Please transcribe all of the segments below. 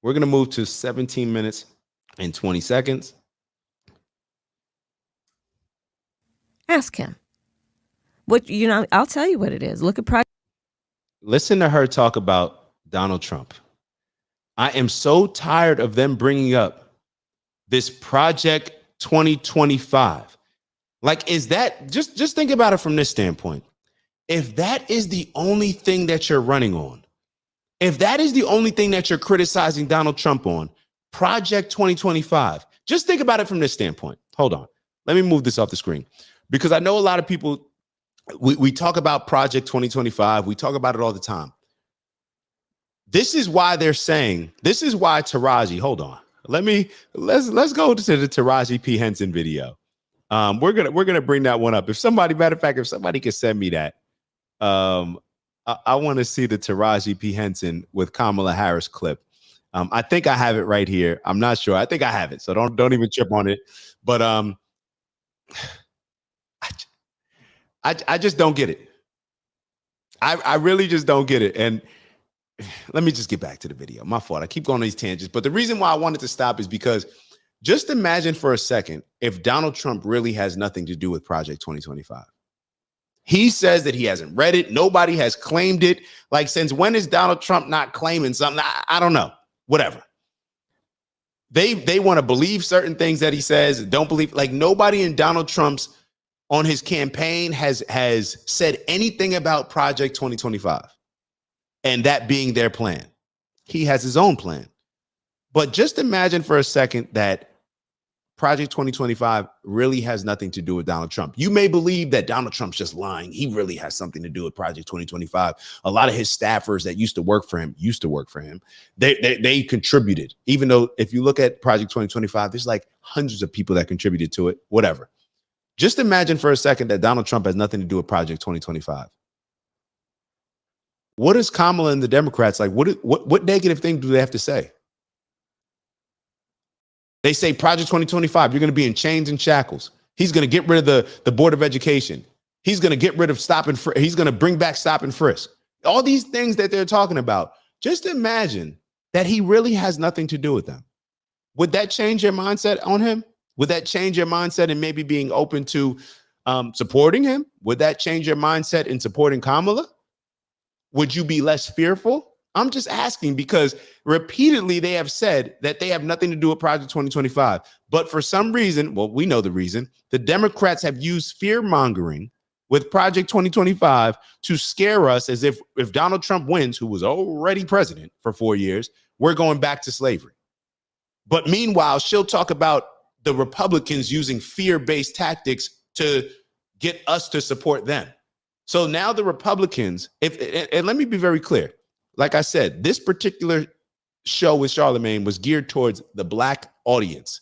We're going to move to 17 minutes and 20 seconds. Ask him. I'll tell you what it is. Look at Project. Listen to her talk about Donald Trump. I am so tired of them bringing up this Project 2025. Like, is that just think about it from this standpoint? If that is the only thing that you're running on, if that is the only thing that you're criticizing Donald Trump on, Project 2025, just think about it from this standpoint. Hold on. Let me move this off the screen because I know a lot of people, we talk about Project 2025. We talk about it all the time. This is why they're saying, this is why Taraji, hold on. Let's go to the Taraji P. Henson video. We're gonna bring that one up. If somebody could send me that, I want to see the Taraji P. Henson with Kamala Harris clip. I think I have it right here. I'm not sure. I think I have it, so don't even trip on it. But I just don't get it. I really just don't get it. And let me just get back to the video. My fault. I keep going on these tangents. But the reason why I wanted to stop is because just imagine for a second if Donald Trump really has nothing to do with Project 2025. He says that he hasn't read it. Nobody has claimed it. Like, since when is Donald Trump not claiming something? I don't know. Whatever. They want to believe certain things that he says, don't believe. Like, nobody in Donald Trump's on his campaign has said anything about Project 2025 and that being their plan. He has his own plan. But just imagine for a second that Project 2025 really has nothing to do with Donald Trump. You may believe that Donald Trump's just lying. He really has something to do with Project 2025. A lot of his staffers that used to work for him. They contributed, even though if you look at Project 2025, there's like hundreds of people that contributed to it, whatever. Just imagine for a second that Donald Trump has nothing to do with Project 2025. What is Kamala and the Democrats like? What negative thing do they have to say? They say Project 2025, you're going to be in chains and shackles. He's going to get rid of the Board of Education. He's going to get rid of he's going to bring back stop and frisk. All these things that they're talking about. Just imagine that he really has nothing to do with them. Would that change your mindset on him? Would that change your mindset in maybe being open to supporting him? Would that change your mindset in supporting Kamala? Would you be less fearful? I'm just asking because repeatedly they have said that they have nothing to do with Project 2025. But for some reason, well, we know the reason, the Democrats have used fear mongering with Project 2025 to scare us as if Donald Trump wins, who was already president for 4 years, we're going back to slavery. But meanwhile, she'll talk about the Republicans using fear-based tactics to get us to support them. So now the Republicans, and let me be very clear. Like I said, this particular show with Charlamagne was geared towards the Black audience,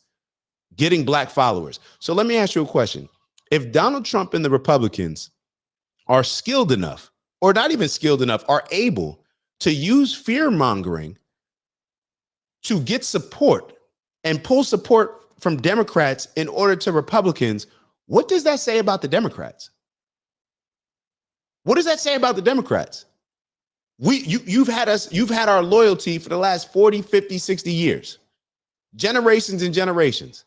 getting Black followers. So let me ask you a question. If Donald Trump and the Republicans are skilled enough, or not even skilled enough, are able to use fear mongering to get support and pull support from Democrats in order to Republicans, what does that say about the Democrats? What does that say about the Democrats? You've had our loyalty for the last 40, 50, 60 years, generations and generations.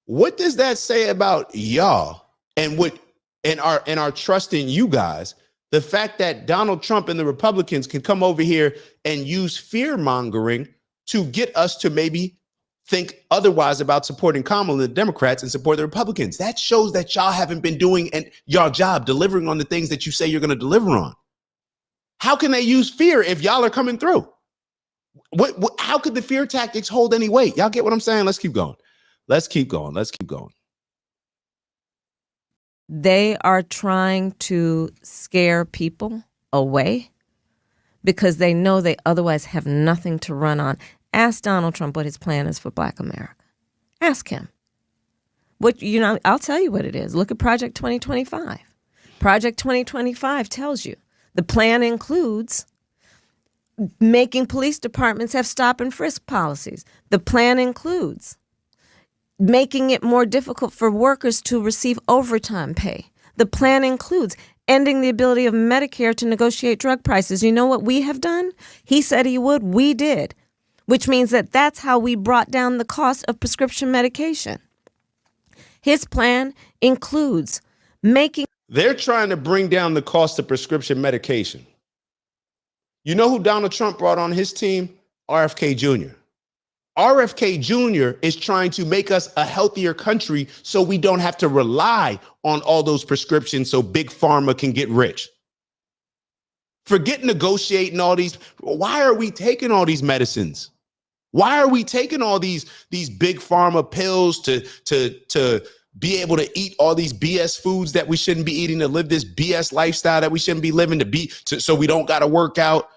What does that say about y'all and our trust in you guys? The fact that Donald Trump and the Republicans can come over here and use fear mongering to get us to maybe think otherwise about supporting Kamala and the Democrats and support the Republicans. That shows that y'all haven't been doing your job, delivering on the things that you say you're going to deliver on. How can they use fear if y'all are coming through? How could the fear tactics hold any weight? Y'all get what I'm saying? Let's keep going. Let's keep going. Let's keep going. They are trying to scare people away because they know they otherwise have nothing to run on. Ask Donald Trump what his plan is for Black America. Ask him. I'll tell you what it is. Look at Project 2025. Project 2025 tells you the plan includes making police departments have stop and frisk policies. The plan includes making it more difficult for workers to receive overtime pay. The plan includes ending the ability of Medicare to negotiate drug prices. You know what we have done? He said he would. We did. which means that that's how we brought down the cost of prescription medication. His plan includes making... They're trying to bring down the cost of prescription medication. You know who Donald Trump brought on his team? RFK Jr. RFK Jr. is trying to make us a healthier country so we don't have to rely on all those prescriptions so big pharma can get rich. Forget negotiating all these. Why are we taking all these medicines? Why are we taking all these big pharma pills to be able to eat all these BS foods that we shouldn't be eating, to live this BS lifestyle that we shouldn't be living, so we don't got to work out?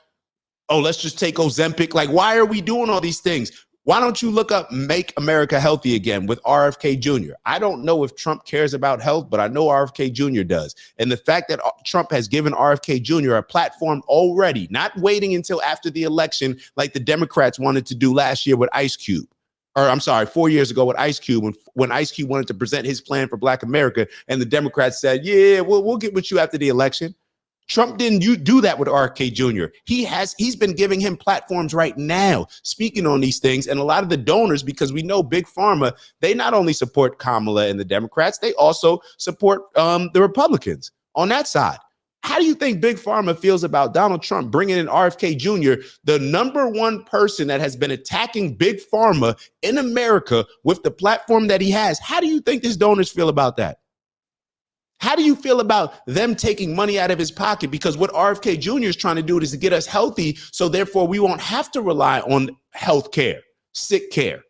Oh, let's just take Ozempic. Like, why are we doing all these things? Why don't you look up Make America Healthy Again with RFK Jr.? I don't know if Trump cares about health, but I know RFK Jr. does. And the fact that Trump has given RFK Jr. a platform already, not waiting until after the election like the Democrats wanted to do last year with Ice Cube. Or I'm sorry, 4 years ago with Ice Cube, when Ice Cube wanted to present his plan for Black America, and the Democrats said, yeah, we'll get with you after the election. Trump didn't do that with RFK Jr. He's been giving him platforms right now, speaking on these things. And a lot of the donors, because we know Big Pharma, they not only support Kamala and the Democrats, they also support the Republicans on that side. How do you think Big Pharma feels about Donald Trump bringing in RFK Jr., the number one person that has been attacking Big Pharma in America with the platform that he has? How do you think his donors feel about that? How do you feel about them taking money out of his pocket? Because what RFK Jr. is trying to do is to get us healthy, so therefore we won't have to rely on health care, sick care.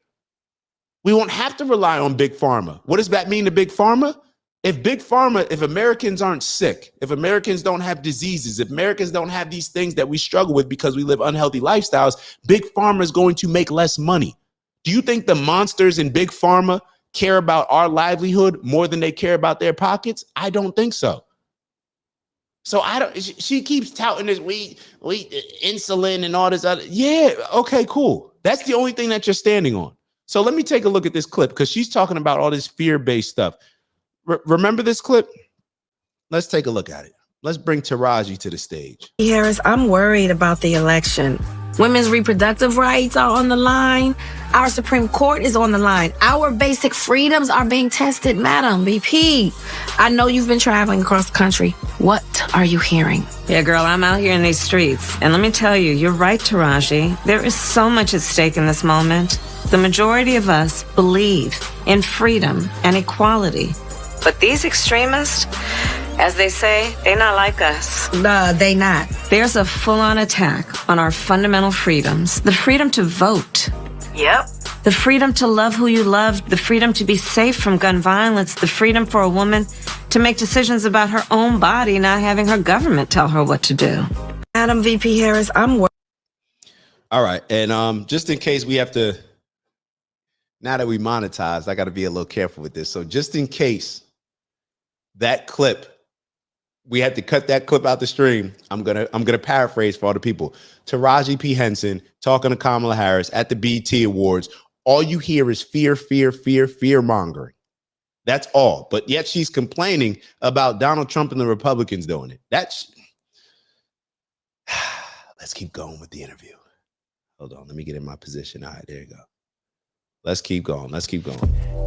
We won't have to rely on Big Pharma. What does that mean to Big Pharma? If Americans aren't sick, if Americans don't have diseases, if Americans don't have these things that we struggle with because we live unhealthy lifestyles, Big Pharma is going to make less money. Do you think the monsters in Big Pharma care about our livelihood more than they care about their pockets? I don't think so. So she keeps touting this we insulin and all this other. Yeah, okay, cool. That's the only thing that you're standing on. So let me take a look at this clip, because she's talking about all this fear-based stuff. Remember this clip? Let's take a look at it. Let's bring Taraji to the stage. Harris, I'm worried about the election. Women's reproductive rights are on the line. Our Supreme Court is on the line. Our basic freedoms are being tested, Madam VP. I know you've been traveling across the country. What are you hearing? Yeah, girl, I'm out here in these streets. And let me tell you, you're right, Taraji. There is so much at stake in this moment. The majority of us believe in freedom and equality. But these extremists, as they say, they're not like us. They not. There's a full-on attack on our fundamental freedoms. The freedom to vote. Yep. The freedom to love who you love. The freedom to be safe from gun violence. The freedom for a woman to make decisions about her own body, not having her government tell her what to do. Madam VP Harris, I'm worried. All right. And just in case we have to, now that we monetized, I got to be a little careful with this. So just in case that clip, we had to cut that clip out the stream, I'm gonna paraphrase for all the people. Taraji P. Henson talking to Kamala Harris at the BET Awards. All you hear is fear, fear, fear, fear mongering. That's all. But yet she's complaining about Donald Trump and the Republicans doing it. Let's keep going with the interview. Hold on, let me get in my position. All right, there you go. Let's keep going. Let's keep going.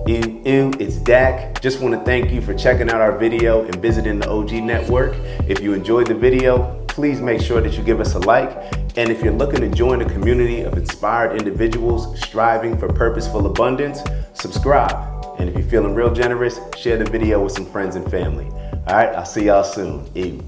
Ew, it's Dak. Just want to thank you for checking out our video and visiting the OG Network. If you enjoyed the video, please make sure that you give us a like. And if you're looking to join a community of inspired individuals striving for purposeful abundance, subscribe. And if you're feeling real generous, share the video with some friends and family. All right, I'll see y'all soon. Ew.